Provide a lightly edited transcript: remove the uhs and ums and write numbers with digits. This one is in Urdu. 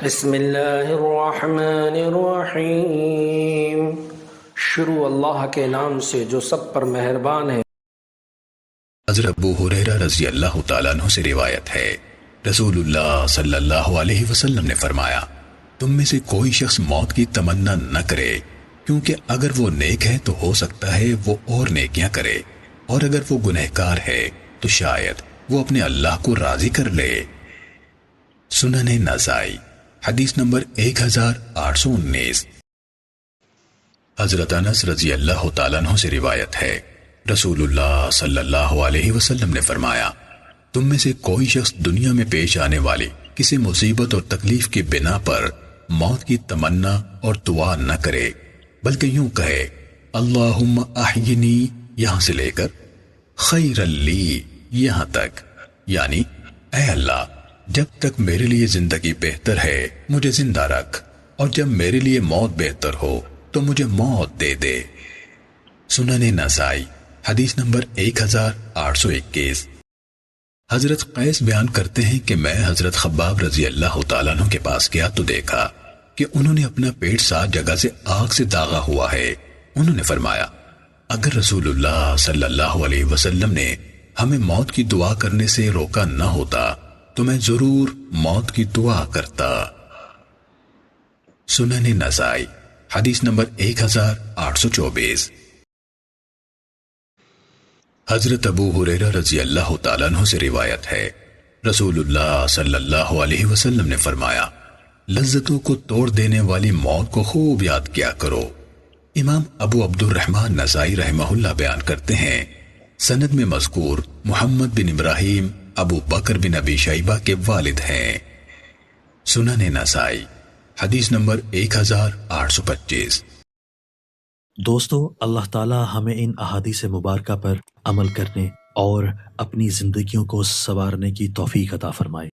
بسم اللہ الرحمن الرحیم۔ شروع اللہ کے نام سے جو سب پر مہربان ہے۔ حضرت ابو ہریرہ رضی اللہ تعالیٰ عنہ سے روایت ہے، رسول اللہ صلی اللہ علیہ وسلم نے فرمایا، تم میں سے کوئی شخص موت کی تمنا نہ کرے، کیونکہ اگر وہ نیک ہے تو ہو سکتا ہے وہ اور نیکیاں کرے، اور اگر وہ گنہگار ہے تو شاید وہ اپنے اللہ کو راضی کر لے۔ سنن نسائی حدیث نمبر 1819۔ حضرت انس رضی اللہ تعالیٰ عنہ سے روایت ہے، رسول اللہ صلی اللہ علیہ وسلم نے فرمایا، تم میں سے کوئی شخص دنیا میں پیش آنے والی کسی مصیبت اور تکلیف کی بنا پر موت کی تمنا اور دعا نہ کرے، بلکہ یوں کہے، اللہم احینی یہاں سے لے کر خیر لی یہاں تک، یعنی اے اللہ جب تک میرے لیے زندگی بہتر ہے مجھے زندہ رکھ، اور جب میرے لیے موت بہتر ہو تو مجھے موت دے دے۔ سنن نسائی حدیث نمبر 1821۔ حضرت قیس بیان کرتے ہیں کہ میں حضرت خباب رضی اللہ تعالیٰ عنہ کے پاس گیا تو دیکھا کہ انہوں نے اپنا پیٹ 7 جگہ سے آگ سے داغا ہوا ہے۔ انہوں نے فرمایا، اگر رسول اللہ صلی اللہ علیہ وسلم نے ہمیں موت کی دعا کرنے سے روکا نہ ہوتا تو میں ضرور موت کی دعا کرتا۔ سنن نسائی حدیث نمبر 1824۔ حضرت ابو ہریرہ رضی اللہ تعالیٰ عنہ سے روایت ہے، رسول اللہ صلی اللہ علیہ وسلم نے فرمایا، لذتوں کو توڑ دینے والی موت کو خوب یاد کیا کرو۔ امام ابو عبد الرحمن نسائی رحمہ اللہ بیان کرتے ہیں، سند میں مذکور محمد بن ابراہیم ابو بکر بن ابی شیبہ کے والد ہیں۔ سنن نسائی حدیث نمبر 1825۔ دوستو، اللہ تعالی ہمیں ان احادیث مبارکہ پر عمل کرنے اور اپنی زندگیوں کو سنوارنے کی توفیق عطا فرمائے۔